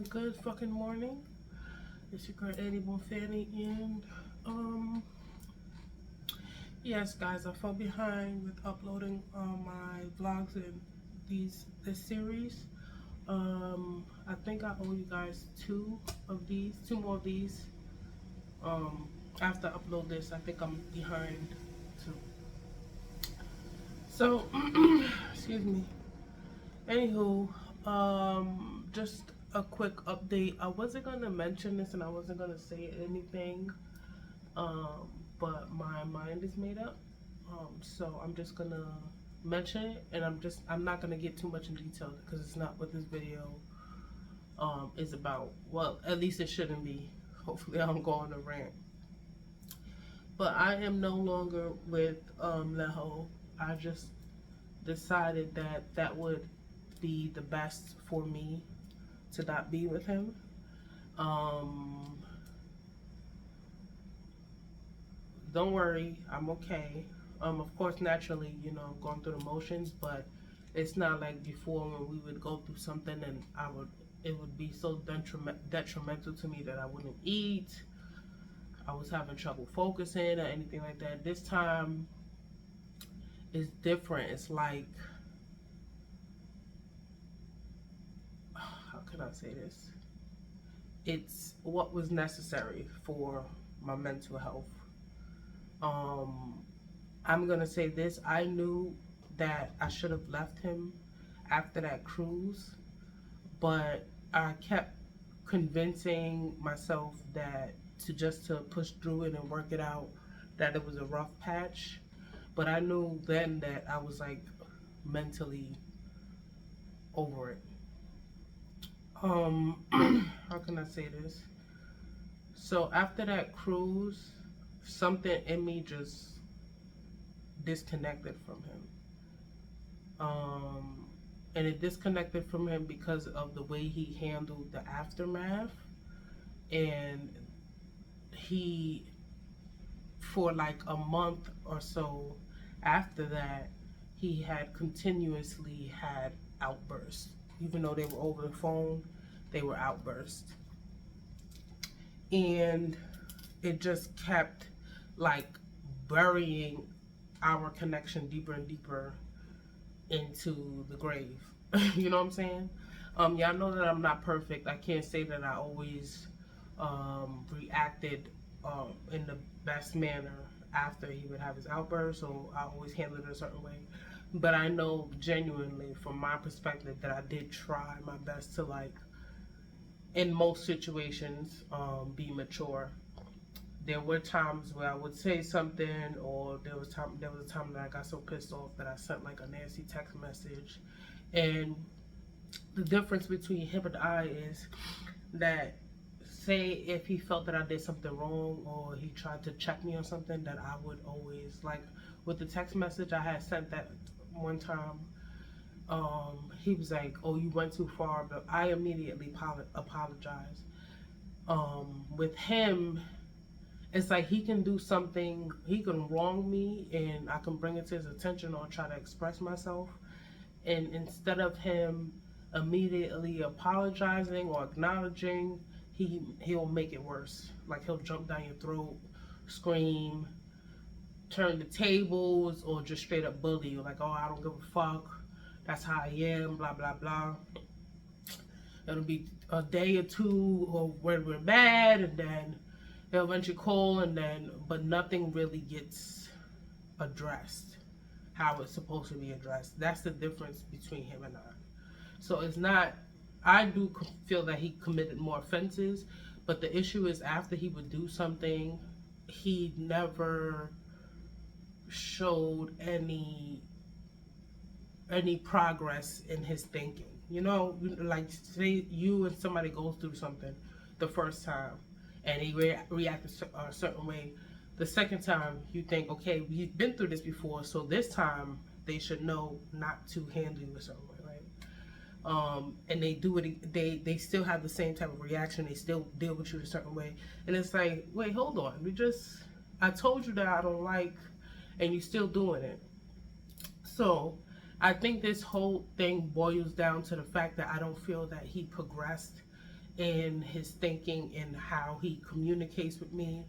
Good fucking morning. It's your girl Eddie Bonfanny, and yes, guys, I fell behind with uploading my vlogs and this series. I think I owe you guys two more of these. After I upload this, I think I'm behind too. So, excuse me. Anywho, just a quick update. I wasn't gonna mention this and I wasn't gonna say anything, um, but my mind is made up. So I'm just gonna mention it, and I'm not gonna get too much in detail because it's not what this video is about. Well, at least it shouldn't be. Hopefully, I don't go on a rant. But I am no longer with Leho. I just decided that that would be the best for me to not be with him. Um, don't worry, I'm okay. Of course, naturally, I'm going through the motions, but it's not like before when we would go through something and it would be so detrimental to me that I wouldn't eat. I was having trouble focusing or anything like that. This time is different. It's like, how can I say this? It's what was necessary for my mental health. Um, I'm gonna say this. I knew that I should have left him after that cruise, but I kept convincing myself that to push through it and work it out, that it was a rough patch. But I knew then that I was like mentally over it. How can I say this? So after that cruise, something in me just disconnected from him. And it disconnected from him because of the way he handled the aftermath. And he, for like a month or so after that, he had continuously had outbursts. Even though they were over the phone, they were outbursts. And it just kept like burying our connection deeper and deeper into the grave. You know what I'm saying? Y'all know that I'm not perfect. I can't say that I always reacted in the best manner after he would have his outburst, so I always handled it a certain way. But I know genuinely from my perspective that I did try my best to, like, in most situations, be mature. There were times where I would say something, or there was a time that I got so pissed off that I sent like a nasty text message. And the difference between him and I is that, say if he felt that I did something wrong or he tried to check me on something, that I would always, like with the text message I had sent that one time, he was like, "Oh, you went too far," but I immediately apologized. With him, it's like he can do something, he can wrong me, and I can bring it to his attention or try to express myself. And instead of him immediately apologizing or acknowledging, he'll make it worse. Like he'll jump down your throat, scream, turn the tables, or just straight up bully you. Like, "Oh, I don't give a fuck. That's how I am, blah, blah, blah." It'll be a day or two or where we're mad, and then he'll eventually call, but nothing really gets addressed how it's supposed to be addressed. That's the difference between him and I. So it's not, I do feel that he committed more offenses, but the issue is after he would do something, he never showed any progress in his thinking. Like say you and somebody goes through something the first time and he reacted a certain way. The second time you think, okay, we've been through this before, so this time they should know not to handle you a certain way, right? And they do it. They still have the same type of reaction. They still deal with you a certain way, and it's like, wait, hold on. I told you that I don't like, and you still doing it. So I think this whole thing boils down to the fact that I don't feel that he progressed in his thinking and how he communicates with me,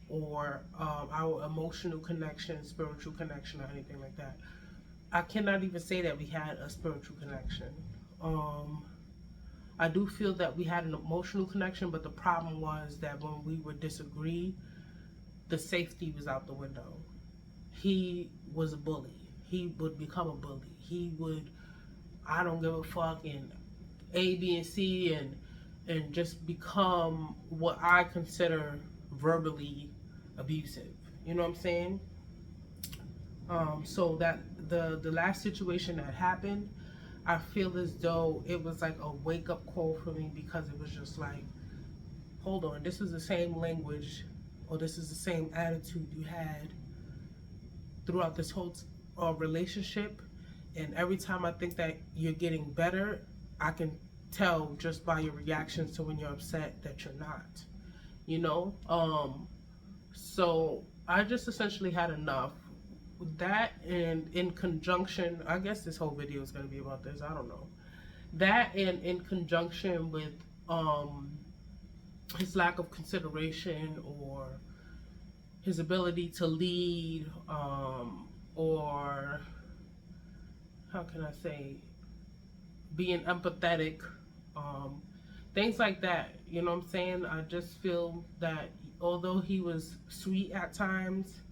or our emotional connection, spiritual connection, or anything like that. I cannot even say that we had a spiritual connection. I do feel that we had an emotional connection, but the problem was that when we would disagree, the safety was out the window. He was a bully. He would become a bully. He would, I don't give a fuck, and A, B, and C, and just become what I consider verbally abusive. You know what I'm saying? So that the last situation that happened, I feel as though it was like a wake up call for me, because it was just like, hold on, this is the same language, or this is the same attitude you had throughout this whole relationship. And every time I think that you're getting better, I can tell just by your reactions to when you're upset that you're not, you know? So I just essentially had enough. That, and in conjunction, I guess this whole video is going to be about this, I don't know. That, and in conjunction with his lack of consideration, or his ability to lead, or how can I say, being empathetic, things like that. You know what I'm saying? I just feel that although he was sweet at times,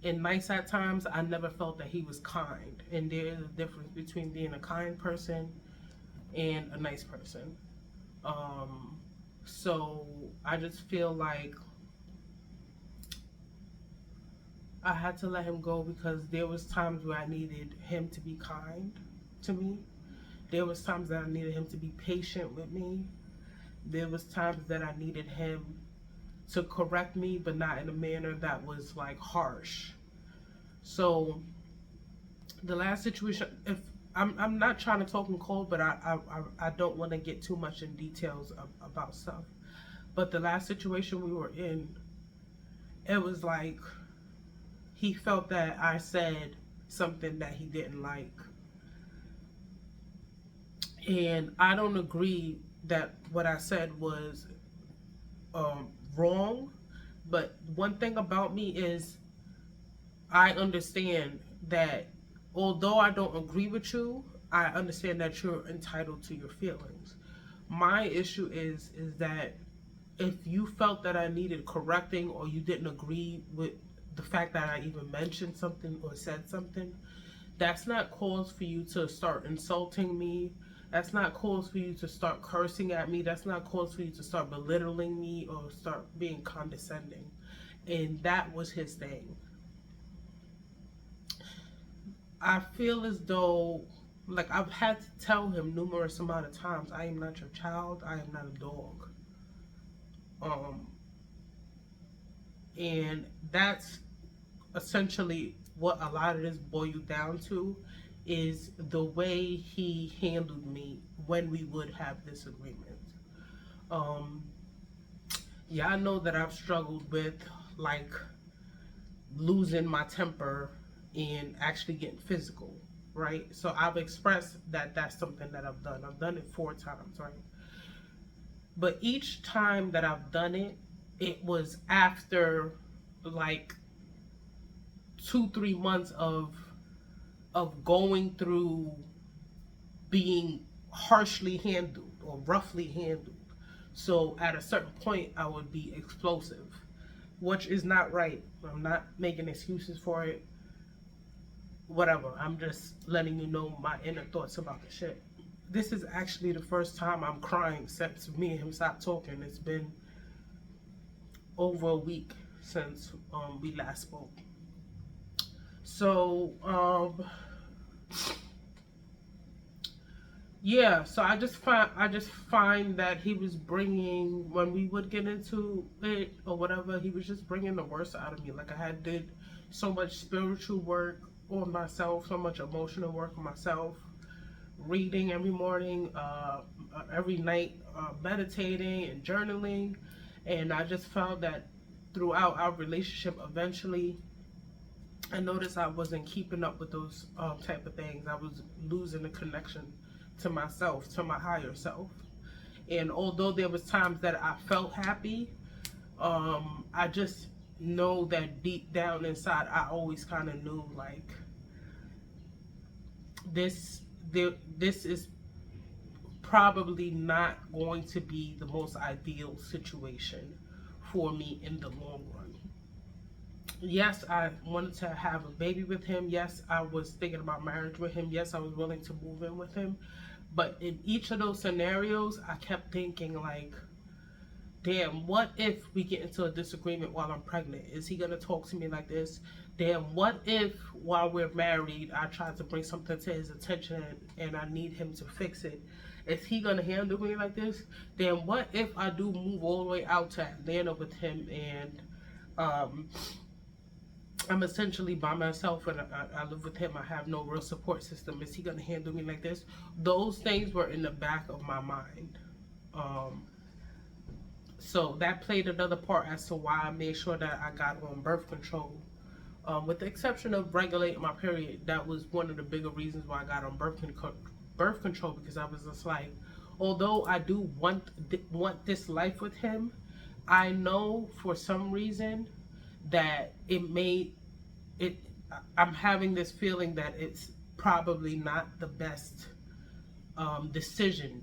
and nice at times, I never felt that he was kind. And there is a difference between being a kind person and a nice person. So I just feel like I had to let him go, because there was times where I needed him to be kind to me. There was times that I needed him to be patient with me. There was times that I needed him to correct me, but not in a manner that was like harsh. So the last situation, if I'm not trying to talk in cold, but I don't want to get too much in details about stuff. But the last situation we were in, it was like he felt that I said something that he didn't like. And I don't agree that what I said was wrong. But one thing about me is, I understand that although I don't agree with you, I understand that you're entitled to your feelings. My issue is that if you felt that I needed correcting, or you didn't agree with the fact that I even mentioned something or said something, that's not cause for you to start insulting me. That's not cause for you to start cursing at me. That's not cause for you to start belittling me or start being condescending. And that was his thing. I feel as though, like, I've had to tell him numerous amount of times, I am not your child. I am not a dog. And that's essentially what a lot of this boiled down to, is the way he handled me when we would have disagreements. Yeah, I know that I've struggled with, like, losing my temper and actually getting physical, right? So I've expressed that that's something that I've done. I've done it 4 times, right? But each time that I've done it, it was after like 2-3 months of going through being harshly handled or roughly handled. So at a certain point, I would be explosive, which is not right. I'm not making excuses for it. Whatever. I'm just letting you know my inner thoughts about the shit. This is actually the first time I'm crying since me and him stopped talking. It's been over a week since we last spoke. So yeah, so I just find that he was bringing, when we would get into it or whatever, he was just bringing the worst out of me. Like, I had did so much spiritual work on myself, so much emotional work on myself, reading every morning, every night, meditating and journaling. And I just found that throughout our relationship, eventually I noticed I wasn't keeping up with those type of things. I was losing the connection to myself, to my higher self. And although there was times that I felt happy, I just know that deep down inside, I always kind of knew like this, this is probably not going to be the most ideal situation for me in the long run. Yes, I wanted to have a baby with him. Yes, I was thinking about marriage with him. Yes, I was willing to move in with him. But in each of those scenarios, I kept thinking like, damn, what if we get into a disagreement while I'm pregnant? Is he gonna talk to me like this? Damn, what if while we're married, I try to bring something to his attention and I need him to fix it? Is he gonna handle me like this? Then what if I do move all the way out to Atlanta with him and um, I'm essentially by myself and I live with him. I have no real support system. Is he gonna handle me like this? Those things were in the back of my mind. So that played another part as to why I made sure that I got on birth control. With the exception of regulating my period, that was one of the bigger reasons why I got on birth control, because I was just like, although I do want this life with him, I know for some reason that I'm having this feeling that it's probably not the best decision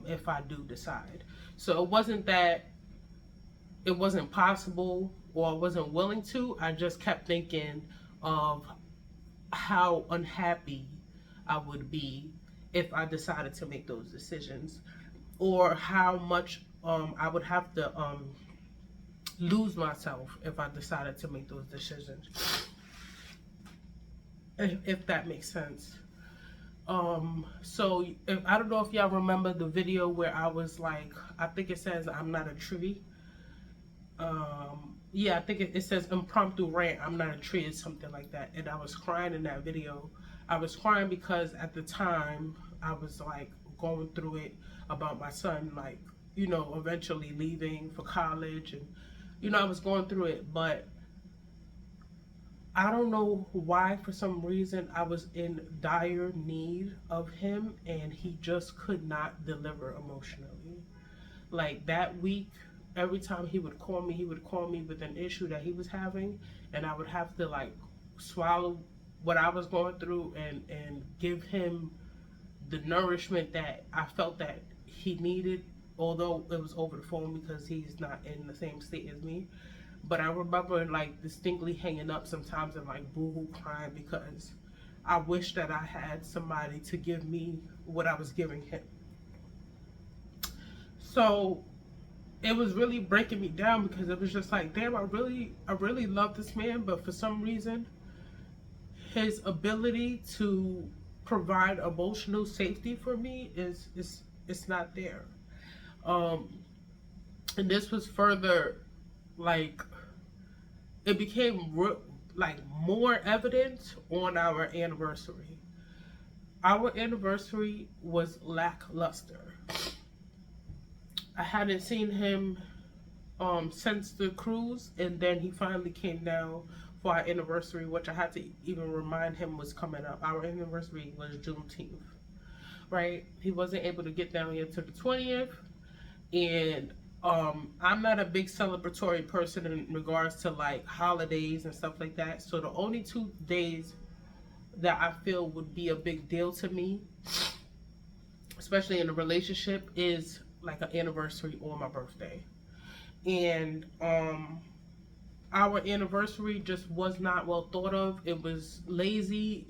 if I do decide. So it wasn't that it wasn't possible or I wasn't willing to. I just kept thinking of how unhappy I would be if I decided to make those decisions, or how much I would have to lose myself if I decided to make those decisions. If that makes sense. So I don't know if y'all remember the video where I was like, I think it says I'm not a tree. Yeah, I think it says impromptu rant, I'm not a tree, or something like that. And I was crying in that video. I was crying because at the time I was like going through it about my son, like, you know, eventually leaving for college, and you know, I was going through it. But I don't know why, for some reason, I was in dire need of him and he just could not deliver emotionally. Like that week, every time he would call me with an issue that he was having, and I would have to like swallow what I was going through and give him the nourishment that I felt that he needed, although it was over the phone because he's not in the same state as me. But I remember like distinctly hanging up sometimes and like boohoo crying because I wish that I had somebody to give me what I was giving him. So it was really breaking me down because it was just like, damn, I really love this man, but for some reason his ability to provide emotional safety for me is it's not there. And this was further like, it became like more evident on our anniversary. Our anniversary was lackluster. I hadn't seen him since the cruise, and then he finally came down for our anniversary, which I had to even remind him was coming up. Our anniversary was Juneteenth, right? He wasn't able to get down here till the 20th, and I'm not a big celebratory person in regards to like holidays and stuff like that. So the only 2 days that I feel would be a big deal to me, especially in a relationship, is like an anniversary or my birthday. And our anniversary just was not well thought of. It was lazy.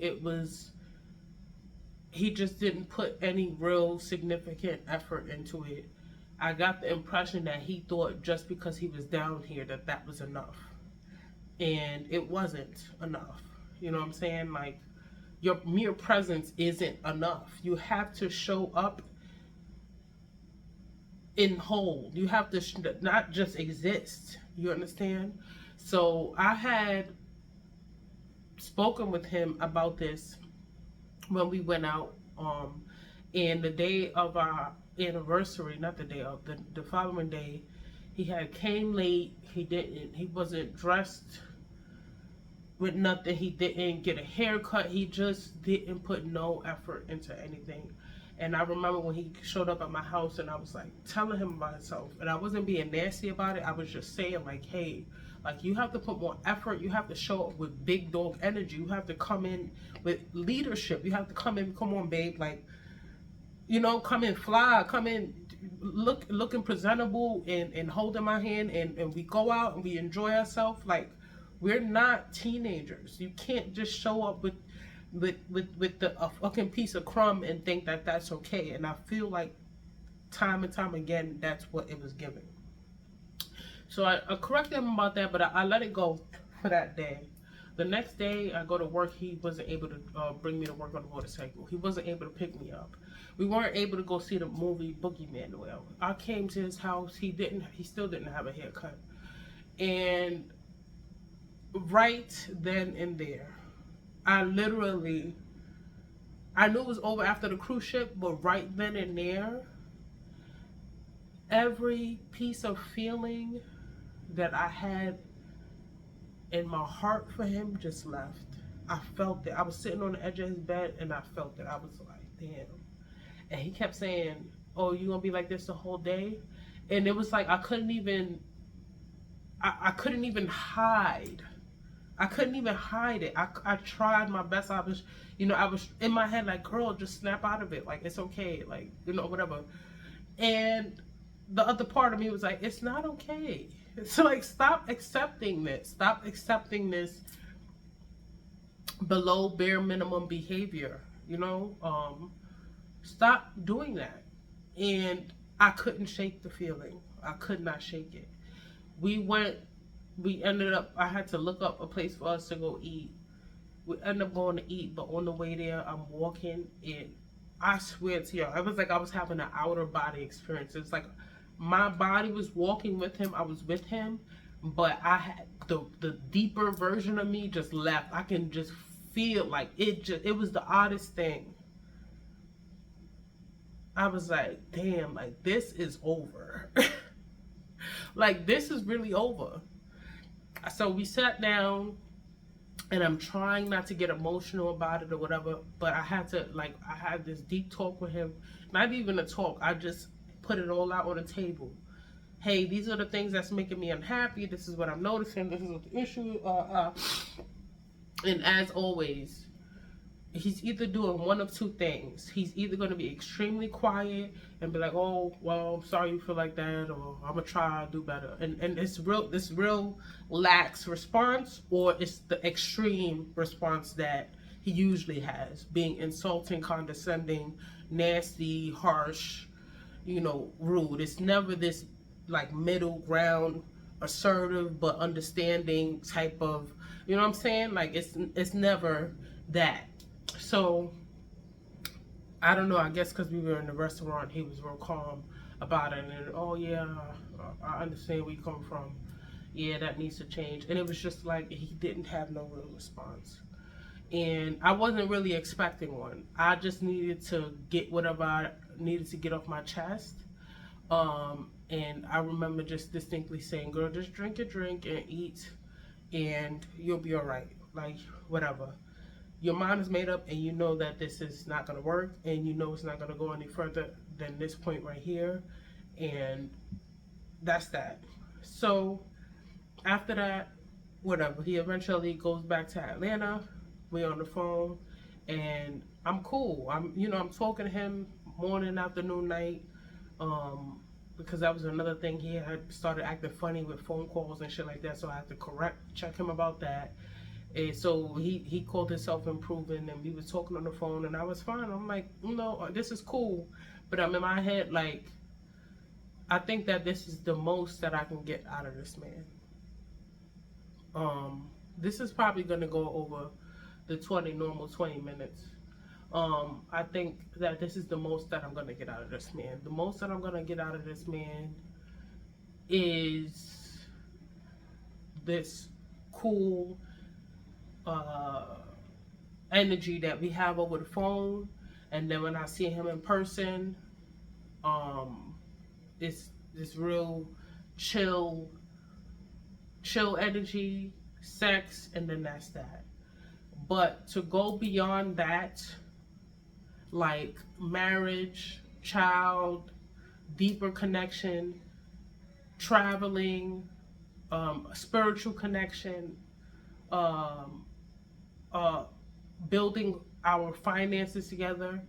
He just didn't put any real significant effort into it. I got the impression that he thought just because he was down here that was enough. And it wasn't enough. You know what I'm saying? Like, your mere presence isn't enough. You have to show up in whole. You have to not just exist. You understand? So I had spoken with him about this when we went out. And the day of our anniversary, not the day of, the following day, he had came late. He wasn't dressed with nothing. He didn't get a haircut. He just didn't put no effort into anything. And I remember when he showed up at my house and I was like telling him about himself, and I wasn't being nasty about it. I was just saying like, hey, like you have to put more effort. You have to show up with big dog energy. You have to come in with leadership. You have to come in, come on, babe, like, you know, come in fly, come in looking presentable and holding my hand, and we go out and we enjoy ourselves. Like, we're not teenagers. You can't just show up with a fucking piece of crumb and think that that's okay. And I feel like time and time again that's what it was giving. So I corrected him about that, but I let it go for that day. The next day I go to work. He wasn't able to bring me to work on the motorcycle. He wasn't able to pick me up. We weren't able to go see the movie Boogeyman. Well, I came to his house. He still didn't have a haircut. And right then and there, I knew it was over after the cruise ship, but right then and there, every piece of feeling that I had in my heart for him just left. I felt it. I was sitting on the edge of his bed and I felt it. I was like, damn. And he kept saying, oh, you gonna be like this the whole day? And it was like I couldn't even hide. I couldn't even hide it. I tried my best. I was in my head like, girl, just snap out of it. Like, it's okay. Like, whatever. And the other part of me was like, it's not okay. So, like, stop accepting this. Stop accepting this below bare minimum behavior, Stop doing that. And I couldn't shake the feeling. I could not shake it. We ended up, I had to look up a place for us to go eat. We ended up going to eat, but on the way there, I'm walking, and I swear to y'all, it was like I was having an outer body experience. It's like my body was walking with him, I was with him, but I had the deeper version of me just left. I can just feel like it was the oddest thing. I was like, damn, like, this is over. Like, this is really over. So we sat down, and I'm trying not to get emotional about it or whatever, but I had this deep talk with him. Not even a talk, I just put it all out on the table. Hey, these are the things that's making me unhappy. This is what I'm noticing. This is what the issue. And as always, he's either doing one of two things. He's either going to be extremely quiet and be like, oh, well, I'm sorry you feel like that, or I'm going to try to do better. And it's this real lax response, or it's the extreme response that he usually has, being insulting, condescending, nasty, harsh, rude. It's never this, like, middle ground, assertive but understanding type of, you know what I'm saying? Like, it's never that. So, I don't know, I guess because we were in the restaurant, he was real calm about it. And, oh, yeah, I understand where you come from. Yeah, that needs to change. And it was just like he didn't have no real response. And I wasn't really expecting one. I just needed to get whatever I needed to get off my chest. And I remember just distinctly saying, girl, just drink your drink and eat, and you'll be all right. Like, whatever. Your mind is made up, and you know that this is not going to work, and you know it's not going to go any further than this point right here, and that's that. So after that, whatever, he eventually goes back to Atlanta. We're on the phone, and I'm cool. I'm talking to him morning, afternoon, night, because that was another thing. He had started acting funny with phone calls and shit like that, so I had to check him about that. And so he called himself improving, and we was talking on the phone, and I was fine. I'm like, this is cool. But I'm in my head, like, I think that this is the most that I can get out of this man. This is probably going to go over the normal 20 minutes. I think that this is the most that I'm going to get out of this man. The most that I'm going to get out of this man is this cool energy that we have over the phone, and then when I see him in person, it's this real chill energy, sex, and then that's that. But to go beyond that, like marriage, child, deeper connection, traveling, spiritual connection, um, uh, building our finances together.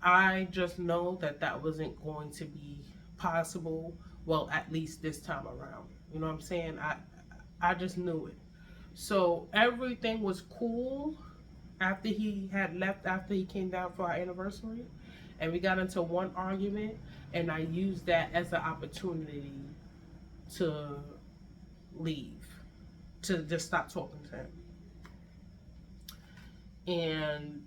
I just know that that wasn't going to be possible. Well, at least this time around. You know what I'm saying? I just knew it. So everything was cool after he had left, after he came down for our anniversary, and we got into one argument, and I used that as an opportunity to leave, to just stop talking to him. And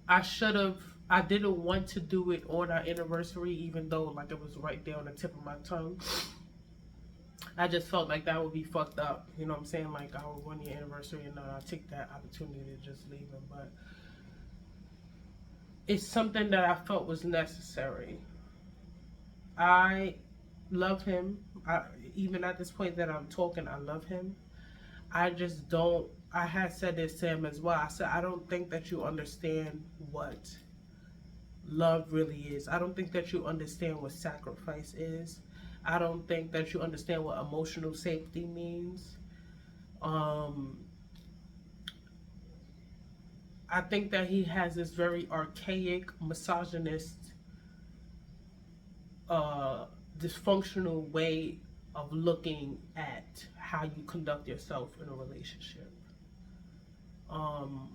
I should have. I didn't want to do it on our anniversary, even though like it was right there on the tip of my tongue. I just felt like that would be fucked up. You know what I'm saying? Like our 1 year anniversary, and I take that opportunity to just leave him. But it's something that I felt was necessary. I love him. Even at this point that I'm talking, I love him. I just don't. I had said this to him as well. I said, I don't think that you understand what love really is. I don't think that you understand what sacrifice is. I don't think that you understand what emotional safety means. I think that he has this very archaic, misogynist, dysfunctional way of looking at how you conduct yourself in a relationship. And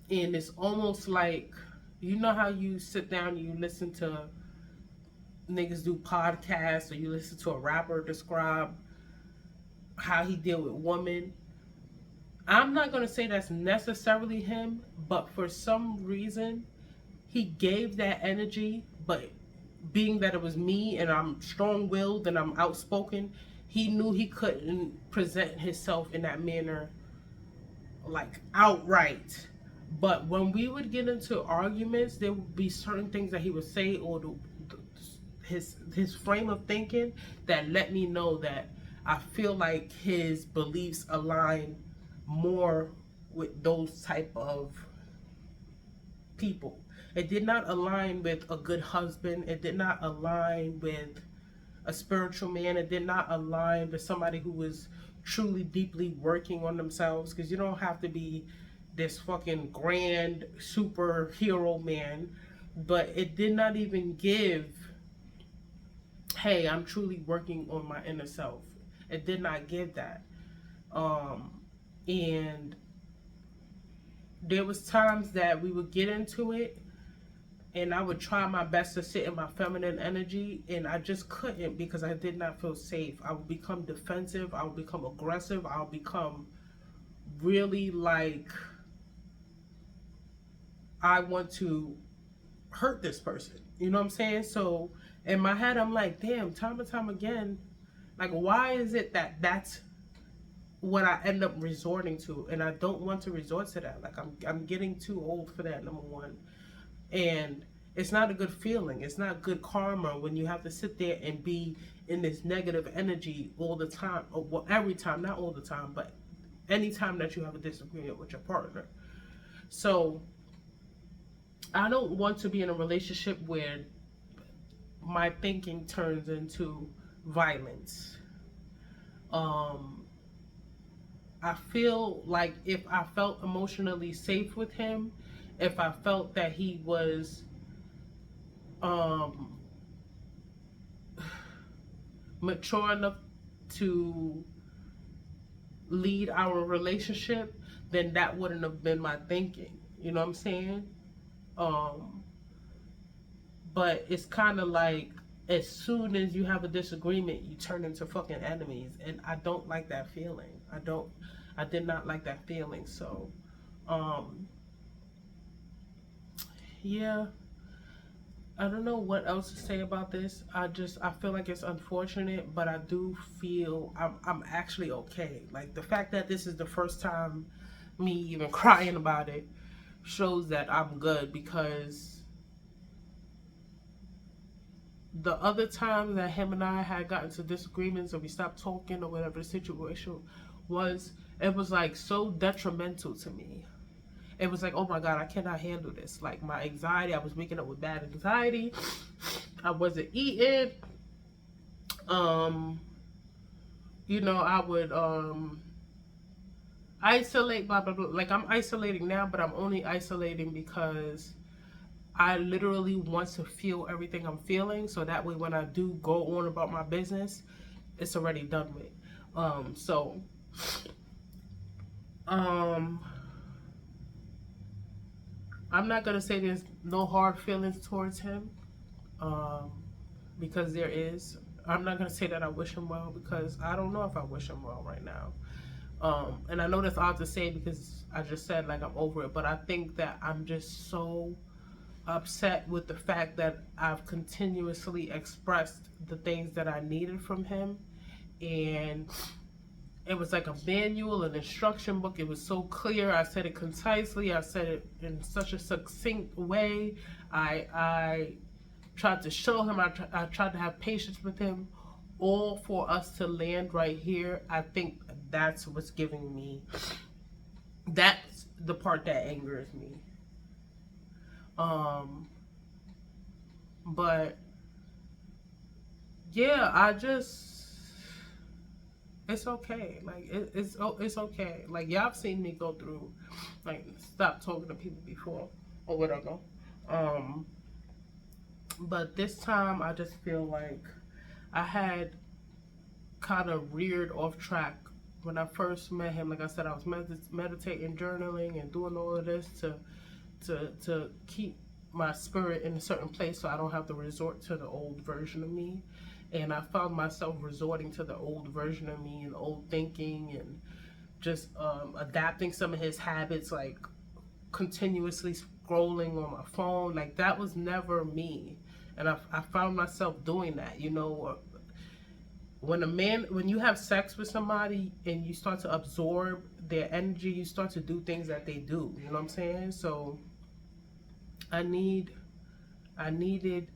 it's almost like, you know how you sit down and you listen to niggas do podcasts, or you listen to a rapper describe how he deal with women. I'm not going to say that's necessarily him, but for some reason he gave that energy, but being that it was me and I'm strong-willed and I'm outspoken, he knew he couldn't present himself in that manner like outright. But when we would get into arguments, there would be certain things that he would say, or his frame of thinking, that let me know that I feel like his beliefs align more with those type of people. It did not align with a good husband. It did not align with a spiritual man. It did not align with somebody who was truly deeply working on themselves, because you don't have to be this fucking grand superhero man. But it did not even give, hey, I'm truly working on my inner self. It did not give that. And there was times that we would get into it, and I would try my best to sit in my feminine energy, and I just couldn't, because I did not feel safe. I would become defensive. I would become aggressive. I would become really like, I want to hurt this person. You know what I'm saying? So in my head, I'm like, damn, time and time again, like, why is it that that's what I end up resorting to? And I don't want to resort to that. Like, I'm getting too old for that, number one. And it's not a good feeling. It's not good karma when you have to sit there and be in this negative energy all the time. Or, well, every time, not all the time, but anytime that you have a disagreement with your partner. So I don't want to be in a relationship where my thinking turns into violence. I feel like if I felt emotionally safe with him, if I felt that he was mature enough to lead our relationship, then that wouldn't have been my thinking. You know what I'm saying? But it's kind of like, as soon as you have a disagreement, you turn into fucking enemies, and I don't like that feeling. I did not like that feeling. So yeah, I don't know what else to say about this. I feel like it's unfortunate, but I do feel I'm actually okay. Like, the fact that this is the first time me even crying about it shows that I'm good, because the other time that him and I had gotten to disagreements, or we stopped talking, or whatever the situation was, it was like so detrimental to me. it was like, oh my God, I cannot handle this. Like my anxiety, I was waking up with bad anxiety. I wasn't eating. Um, I would isolate, blah blah blah. Like I'm isolating now, but I'm only isolating because I literally want to feel everything I'm feeling, so that way when I do go on about my business, it's already done with. So um I'm not gonna say there's no hard feelings towards him, um, because there is. I'm not gonna say that I wish him well, because I don't know if I wish him well right now. And I know that's odd to say because I just said like I'm over it, but I think that I'm just so upset with the fact that I've continuously expressed the things that I needed from him, and it was like a manual, an instruction book. It was so clear. I said it concisely. I said it in such a succinct way. I tried to show him. I tried to have patience with him, all for us to land right here. I think that's what's giving me. That's the part that angers me. But yeah, it's okay. Like it's okay. Like y'all have seen me go through, like stop talking to people before or whatever. Um, but this time I just feel like I had kind of reared off track when I first met him. Like I said, I was meditating, journaling, and doing all of this to keep my spirit in a certain place so I don't have to resort to the old version of me. And I found myself resorting to the old version of me and old thinking, and just adapting some of his habits, like continuously scrolling on my phone. Like that was never me. And I found myself doing that, when you have sex with somebody and you start to absorb their energy, you start to do things that they do. You know what I'm saying? So I need I needed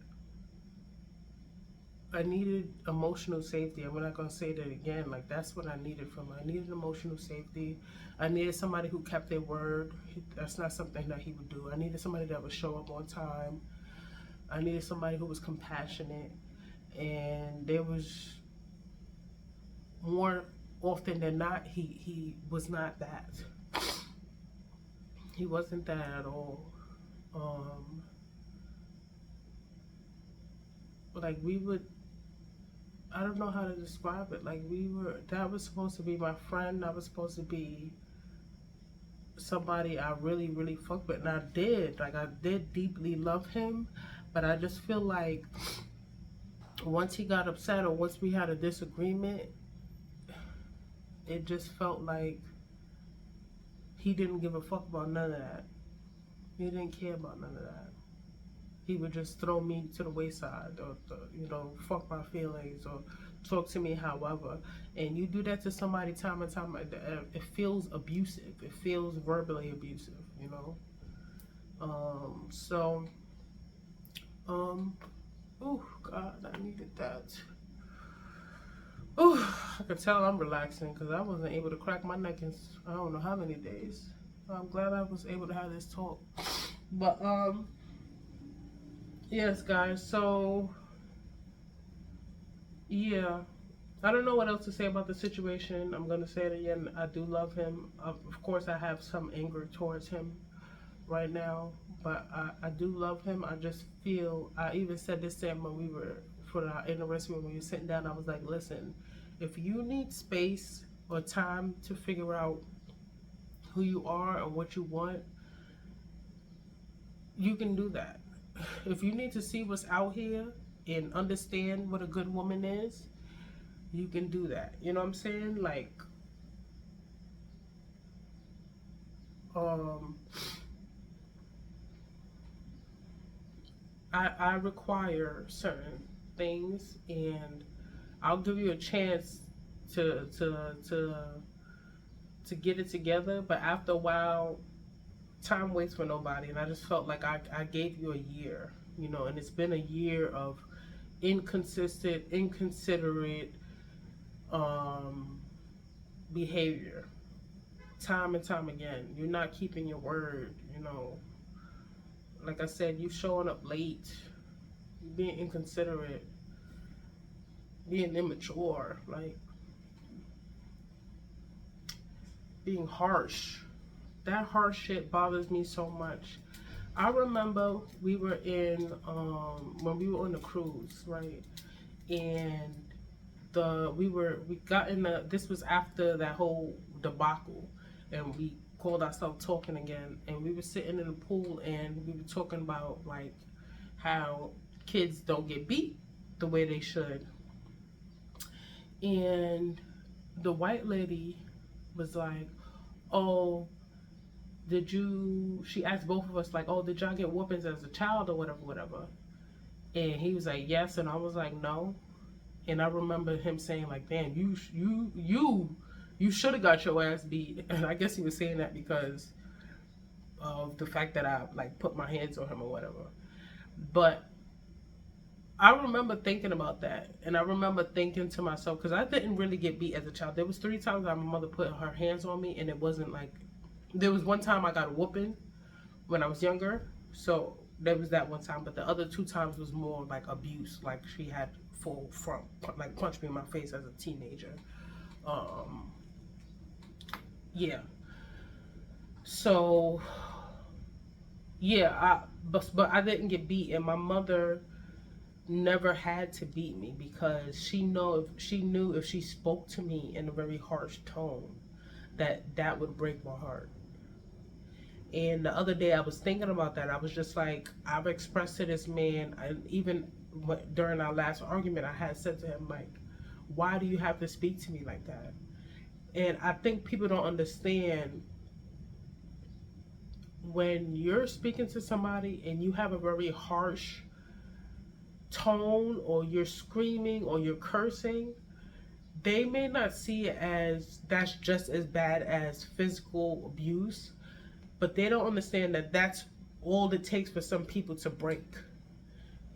I needed emotional safety. I'm not gonna say that again. Like that's what I needed from him. I needed emotional safety. I needed somebody who kept their word. That's not something that he would do. I needed somebody that would show up on time. I needed somebody who was compassionate, and there was more often than not he was not that. He wasn't that at all. Um, like we would I don't know how to describe it. Like that was supposed to be my friend. That was supposed to be somebody I really, really fucked with. And I did. Like I did deeply love him. But I just feel like once he got upset or once we had a disagreement, it just felt like he didn't give a fuck about none of that. He didn't care about none of that. He would just throw me to the wayside, or fuck my feelings, or talk to me however. And you do that to somebody time and time, it feels abusive. It feels verbally abusive. So oh God, I needed that. Oh, I could tell I'm relaxing because I wasn't able to crack my neck in I don't know how many days. I'm glad I was able to have this talk. But yes, guys. So yeah, I don't know what else to say about the situation. I'm gonna say it again. I do love him. Of course, I have some anger towards him right now, but I do love him. I just feel. I even said this to him when we were for our anniversary, when we were sitting down. I was like, listen, if you need space or time to figure out who you are and what you want, you can do that. If you need to see what's out here and understand what a good woman is, you can do that. You know what I'm saying? Like, I require certain things, and I'll give you a chance to get it together. But after a while, time waits for nobody, and I just felt like I gave you a year, and it's been a year of inconsistent, inconsiderate behavior. time and time again. You're not keeping your word, you know. Like I said, you showing up late, being inconsiderate, being immature, like being harsh. That harsh shit bothers me so much. I remember we were in when we were on the cruise, right? And we got in the this was after that whole debacle, and we called ourselves talking again, and we were sitting in the pool and we were talking about like how kids don't get beat the way they should. And the white lady was like, oh, she asked both of us like, oh, did y'all get whoopings as a child or whatever, whatever. And he was like, yes. And I was like, no. And I remember him saying like, damn, you should have got your ass beat. And I guess he was saying that because of the fact that I like put my hands on him or whatever. But I remember thinking about that, and I remember thinking to myself, because I didn't really get beat as a child. There was 3 times that my mother put her hands on me, and it wasn't like, there was one time I got a whooping when I was younger, so there was that one time, but the other 2 times was more like abuse, like she had full front, like punched me in my face as a teenager. Yeah. So, yeah, but I didn't get beat, and my mother never had to beat me because she knew if she spoke to me in a very harsh tone that would break my heart. And the other day I was thinking about that. I was just like, I've expressed to this man, and even during our last argument, I had said to him like, why do you have to speak to me like that? And I think people don't understand, when you're speaking to somebody and you have a very harsh tone, or you're screaming or you're cursing, they may not see it as that's just as bad as physical abuse, but they don't understand that that's all it takes for some people to break.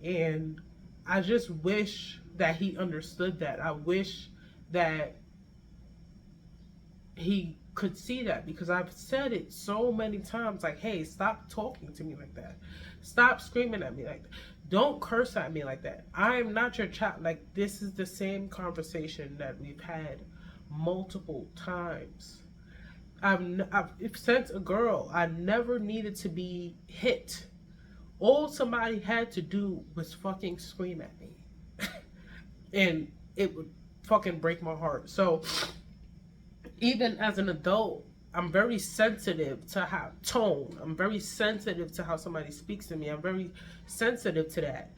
And I just wish that he understood that. I wish that he could see that, because I've said it so many times, like, hey, stop talking to me like that, stop screaming at me like that, don't curse at me like that. I am not your child. Like, this is the same conversation that we've had multiple times. I've since a girl, I never needed to be hit. All somebody had to do was fucking scream at me and it would fucking break my heart. So even as an adult, I'm very sensitive to how tone. I'm very sensitive to how somebody speaks to me. I'm very sensitive to that.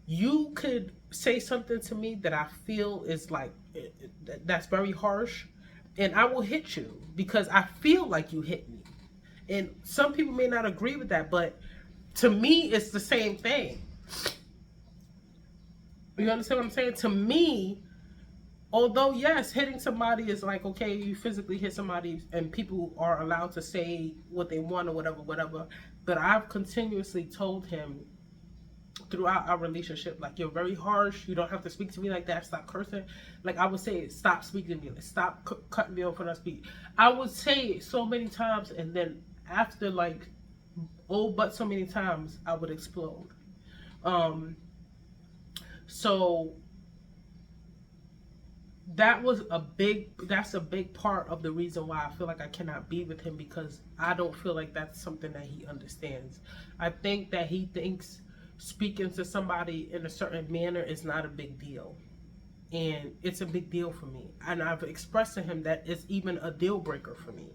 You could say something to me that I feel is like, that's very harsh, and I will hit you because I feel like you hit me. And some people may not agree with that, but to me, it's the same thing. You understand what I'm saying? To me, although yes, hitting somebody is like, okay, you physically hit somebody and people are allowed to say what they want or whatever, whatever. But I've continuously told him throughout our relationship, like, you're very harsh, you don't have to speak to me like that, stop cursing. Like, I would say, stop speaking to me, like, stop cutting me off when I speak. I would say it so many times, and then after like, oh, but so many times, I would explode. So that's a big part of the reason why I feel like I cannot be with him, because I don't feel like that's something that he understands. I think that he thinks speaking to somebody in a certain manner is not a big deal, and it's a big deal for me, and I've expressed to him that it's even a deal breaker for me.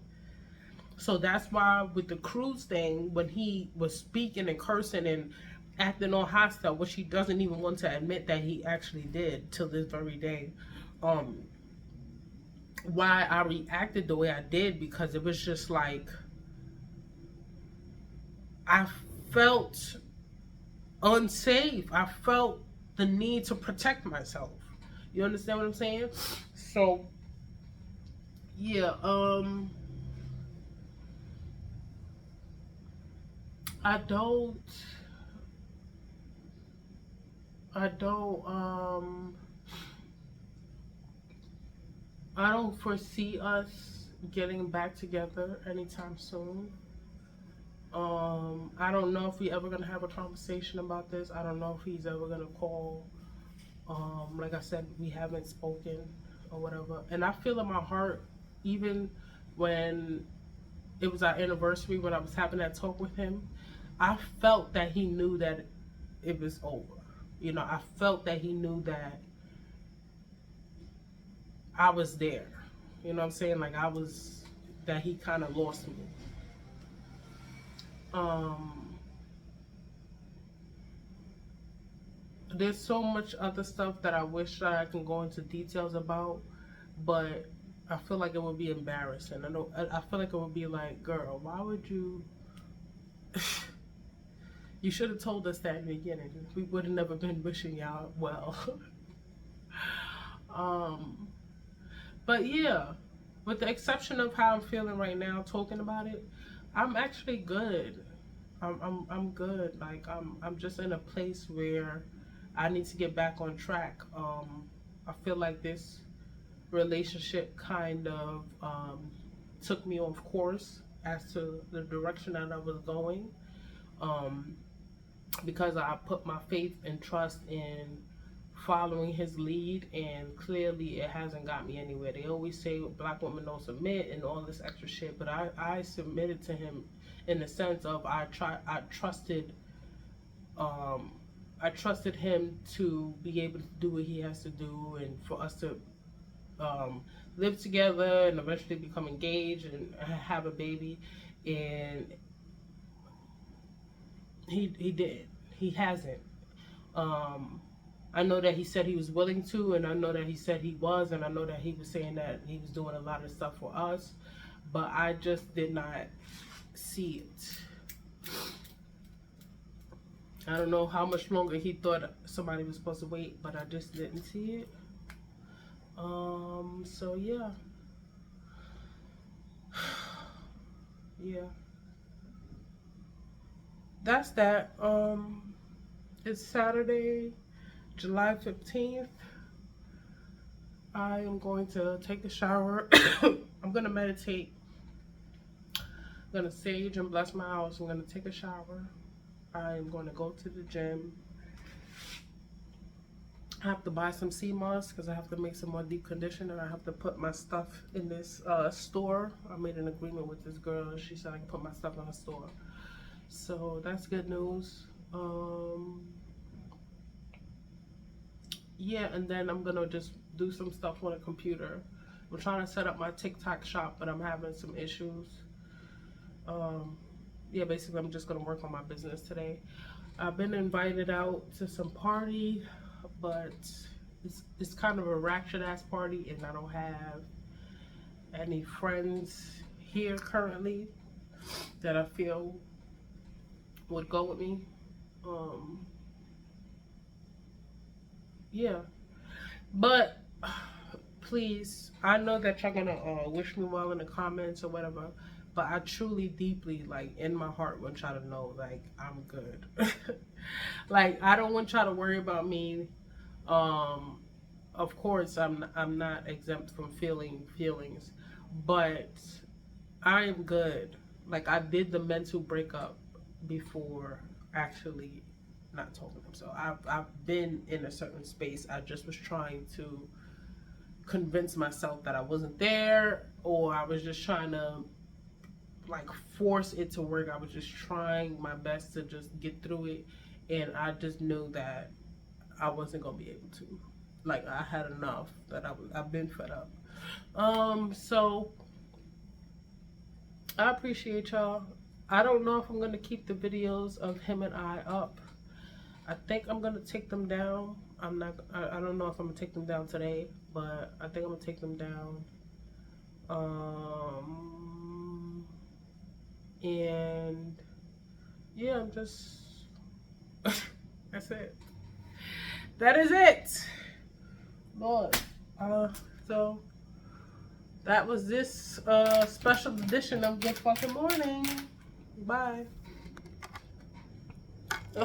So that's why with the cruise thing, when he was speaking and cursing and acting all hostile, which he doesn't even want to admit that he actually did till this very day, why I reacted the way I did, because it was just like, I felt unsafe. I felt the need to protect myself. You understand what I'm saying? So yeah, I don't I don't I don't foresee us getting back together anytime soon. I don't know if we ever gonna have a conversation about this. I don't know if he's ever gonna call. Like I said, we haven't spoken or whatever. And I feel in my heart, even when it was our anniversary, when I was having that talk with him, I felt that he knew that it was over. You know, I felt that he knew that I was there. You know what I'm saying? Like that he kind of lost me. There's so much other stuff that I wish that I can go into details about, but I feel like it would be embarrassing. I feel like it would be like, girl, why would you? You should have told us that in the beginning. We would have never been wishing y'all well. But yeah, with the exception of how I'm feeling right now, talking about it, I'm actually good. I'm good. Like I'm just in a place where I need to get back on track. I feel like this relationship kind of took me off course as to the direction that I was going, because I put my faith and trust in following his lead, and clearly it hasn't got me anywhere. They always say black women don't submit and all this extra shit, but I submitted to him in the sense of I trusted him to be able to do what he has to do, and for us to live together and eventually become engaged and have a baby. And he did. He hasn't. I know that he said he was willing to, and I know that he said he was, and I know that he was saying that he was doing a lot of stuff for us, but I just did not see it. I don't know how much longer he thought somebody was supposed to wait, but I just didn't see it. So yeah. Yeah. That's that. It's Saturday, July 15th. I am going to take a shower. I'm going to meditate. I'm going to sage and bless my house. I'm going to take a shower. I am going to go to the gym. I have to buy some sea moss because I have to make some more deep conditioner. I have to put my stuff in this store. I made an agreement with this girl, and she said I can put my stuff in the store. So that's good news. Yeah, and then I'm gonna just do some stuff on a computer. I'm trying to set up my TikTok shop, but I'm having some issues. Yeah, basically I'm just gonna work on my business today. I've been invited out to some party, but it's kind of a ratchet ass party, and I don't have any friends here currently that I feel would go with me. Yeah, but please, I know that y'all gonna wish me well in the comments or whatever, but I truly, deeply, like in my heart, want y'all to know, like, I'm good. Like, I don't want y'all to worry about me. Of course, I'm not exempt from feeling feelings, but I am good. Like, I did the mental breakup before actually not talking to him. So I've been in a certain space. I just was trying to convince myself that I wasn't there, or I was just trying to like force it to work. I was just trying my best to just get through it, and I just knew that I wasn't gonna be able to. Like, I had enough, that I've been fed up. So I appreciate y'all. I don't know if I'm gonna keep the videos of him and I up. I think I'm gonna take them down. I don't know if I'm gonna take them down today, but I think I'm gonna take them down. And yeah, I'm just that's it. That is it. Lord. So that was this special edition of Good Fucking Morning. Bye.